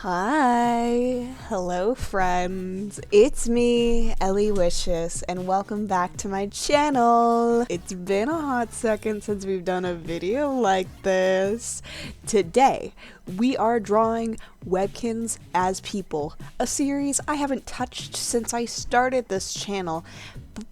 Hi, hello friends, it's me, Ellie Wishes, and welcome back to my channel. It's been a hot second since we've done a video like this. Today, we are drawing Webkinz as people, a series I haven't touched since I started this channel. But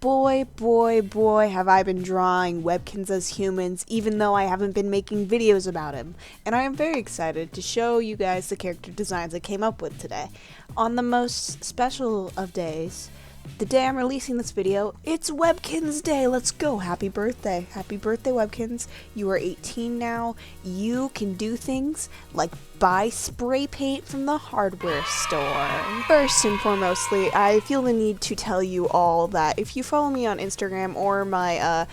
boy, have I been drawing Webkinz as humans, even though I haven't been making videos about him. And I am very excited to show you guys the character designs I came up with today. On the most special of days, the day I'm releasing this video, it's Webkinz Day. Let's go. Happy birthday. Happy birthday, Webkinz. You are 18 now. You can do things like buy spray paint from the hardware store. First and foremostly, I feel the need to tell you all that if you follow me on Instagram or my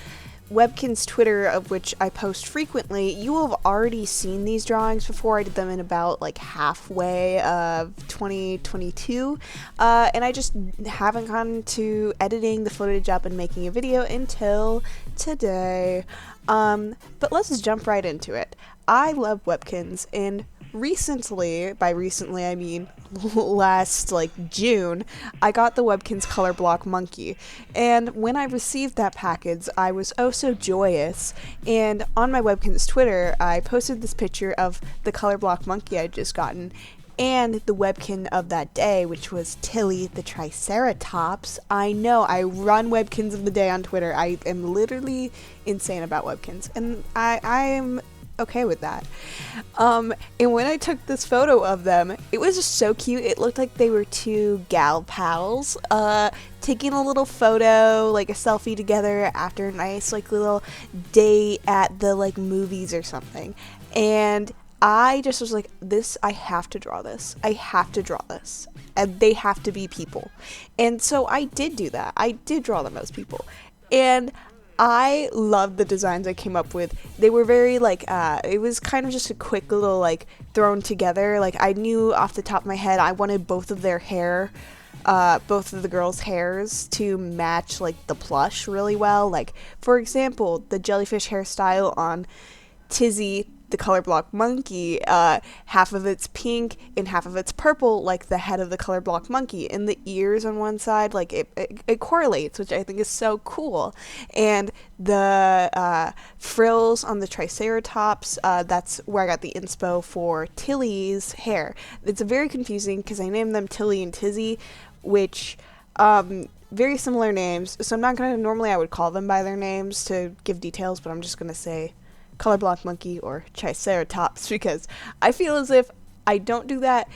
Webkinz Twitter, of which I post frequently, you will have already seen these drawings before. I did them in about like halfway of 2022, and I just haven't gotten to editing the footage up and making a video until today. But let's just jump right into it. I love Webkinz, and recently, by recently I mean last June, I got the Webkinz color block monkey, and when I received that package I was oh so joyous, and on my Webkinz Twitter I posted this picture of the color block monkey I'd just gotten and the Webkin of that day, which was Tilly the Triceratops. I know, I run Webkinz of the day on Twitter. I am literally insane about Webkinz, and I am okay with that. And when I took this photo of them, it was just so cute. It looked like they were two gal pals taking a little photo, like a selfie together after a nice little date at the movies or something. And I just was like, I have to draw this. I have to draw this. And they have to be people. And so I did do that. I did draw them as people. And I love the designs I came up with. They were very it was kind of just a quick little thrown together. I knew off the top of my head I wanted both of their hair, both of the girls' hairs to match the plush really well. For example, the jellyfish hairstyle on Tizzy, the color block monkey, half of it's pink and half of it's purple, like the head of the color block monkey, and the ears on one side, it correlates, which I think is so cool. And the frills on the Triceratops, that's where I got the inspo for Tilly's hair. It's very confusing because I named them Tilly and Tizzy, which very similar names, so I'm not gonna, normally I would call them by their names to give details, but I'm just gonna say color block monkey or Triceratops, because I feel as if I don't do that,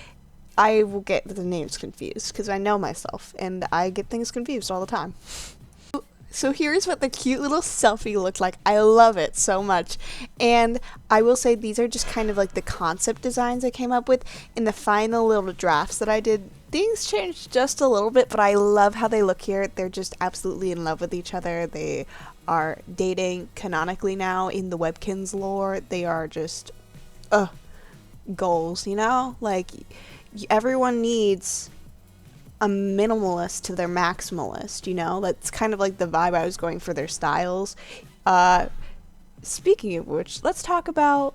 I will get the names confused, because I know myself and I get things confused all the time. So here's what the cute little selfie looked like. I love it so much. And I will say these are just kind of the concept designs I came up with. In the final little drafts that I did, things changed just a little bit, but I love how they look here. They're just absolutely in love with each other. They are dating canonically now in the Webkinz lore. They are just goals, you know? Everyone needs a minimalist to their maximalist, you know? That's kind of the vibe I was going for their styles. Speaking of which, let's talk about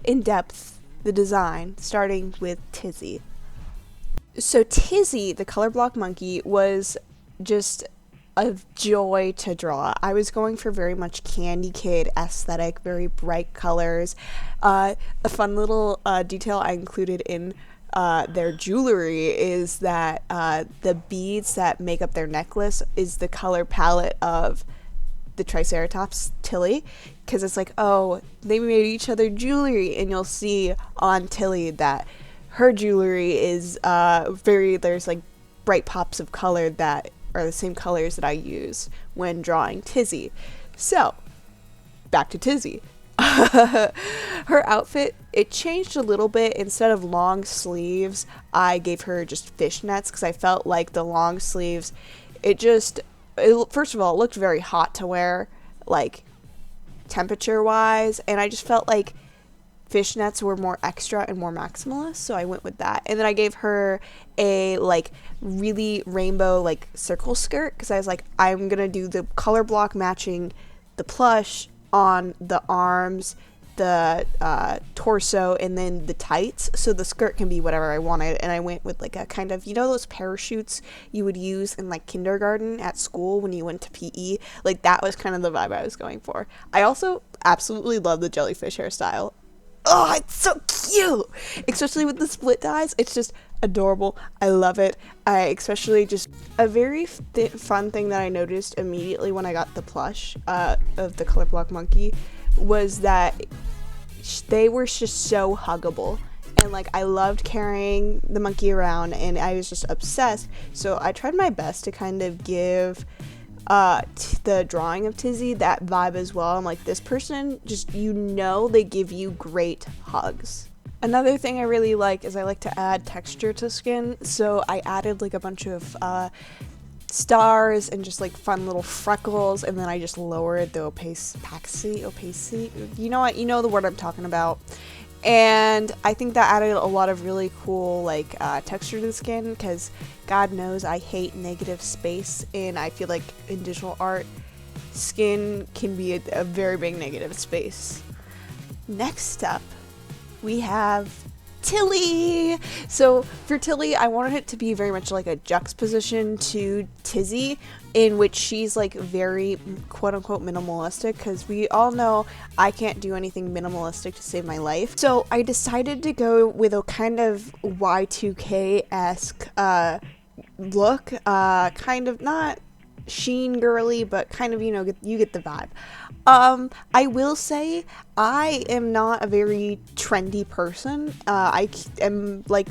in depth the design, starting with Tizzy. So Tizzy, the color block monkey, was just a joy to draw. I was going for very much candy kid aesthetic, very bright colors. A fun little detail I included in their jewelry is that the beads that make up their necklace is the color palette of the Triceratops, Tilly, because it's oh, they made each other jewelry, and you'll see on Tilly that her jewelry is there's bright pops of color that are the same colors that I use when drawing Tizzy. So, back to Tizzy. Her outfit, it changed a little bit. Instead of long sleeves, I gave her just fishnets because I felt like the long sleeves, first of all, it looked very hot to wear, temperature-wise, and I just felt like fishnets were more extra and more maximalist, so I went with that. And then I gave her a really rainbow circle skirt because I was I'm gonna do the color block matching the plush on the arms the torso, and then the tights, so the skirt can be whatever I wanted. And I went with like a kind of, you know, those parachutes you would use in like kindergarten at school when you went to PE. Like that was kind of the vibe I was going for. I also absolutely love the jellyfish hairstyle. Oh, it's so cute, especially with the split ties. It's just adorable. I love it. I especially just a very fun thing that I noticed immediately when I got the plush of the color block monkey was that they were just so huggable, and like I loved carrying the monkey around, and I was just obsessed. So I tried my best to kind of give the drawing of Tizzy that vibe as well. I'm like, this person just, you know, they give you great hugs. Another thing I really like is I like to add texture to skin, so I added like a bunch of stars and just like fun little freckles, and then I just lowered the opacity, you know what, you know the word I'm talking about. And I think that added a lot of really cool like texture to the skin, because God knows I hate negative space, and I feel like in digital art skin can be a very big negative space. Next up we have Tilly. So for Tilly, I wanted it to be very much like a juxtaposition to Tizzy, in which she's like very quote unquote minimalistic, because we all know I can't do anything minimalistic to save my life. So I decided to go with a kind of Y2K-esque look, kind of not sheen girly, but kind of, you know, you get the vibe. I will say I am not a very trendy person. I am like,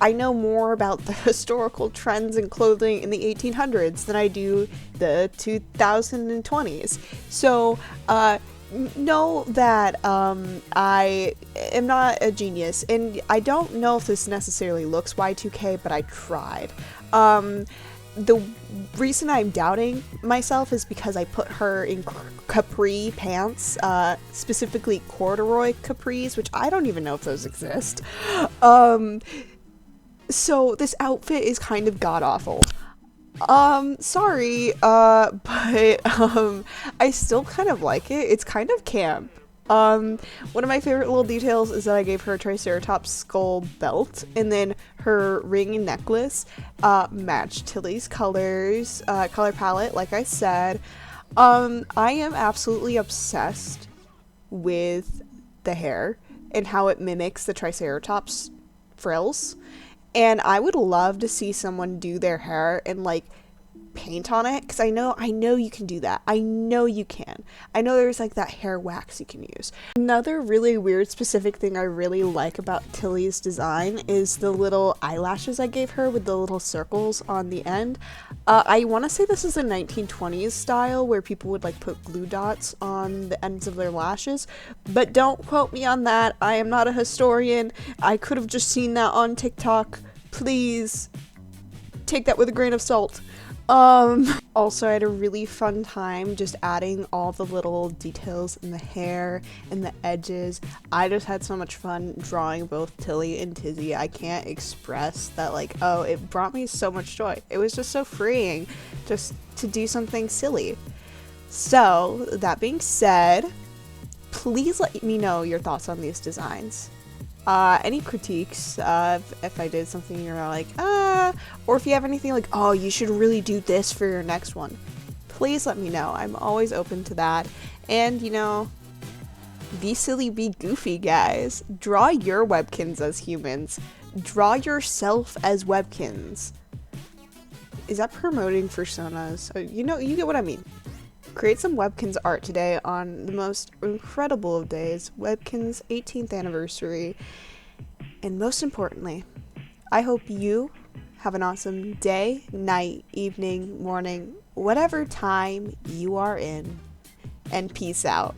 I know more about the historical trends in clothing in the 1800s than I do the 2020s. So, know that I am not a genius, and I don't know if this necessarily looks Y2K, but I tried. The reason I'm doubting myself is because I put her in capri pants, specifically corduroy capris, which I don't even know if those exist. So this outfit is kind of god-awful. Sorry, but I still kind of like it. It's kind of camp. One of my favorite little details is that I gave her a Triceratops skull belt, and then her ring and necklace matched Tilly's color palette, like I said. I am absolutely obsessed with the hair and how it mimics the Triceratops frills, and I would love to see someone do their hair and like paint on it, because I know you can do that. I know you can. I know there's like that hair wax you can use. Another really weird specific thing I really like about Tilly's design is the little eyelashes I gave her with the little circles on the end. I want to say this is a 1920s style where people would like put glue dots on the ends of their lashes, but don't quote me on that. I am not a historian. I could have just seen that on TikTok. Please take that with a grain of salt. Also I had a really fun time just adding all the little details in the hair and the edges. I just had so much fun drawing both Tilly and Tizzy. I can't express that, like, oh, it brought me so much joy. It was just so freeing just to do something silly. So that being said, please let me know your thoughts on these designs. Any critiques, if I did something you're like, or if you have anything like, oh, you should really do this for your next one, please let me know. I'm always open to that. And, you know, be silly, be goofy, guys. Draw your Webkinz as humans. Draw yourself as Webkinz. Is that promoting personas? You know, you get what I mean. Create some Webkinz art today on the most incredible of days, Webkinz 18th anniversary. And most importantly, I hope you have an awesome day, night, evening, morning, whatever time you are in. And peace out.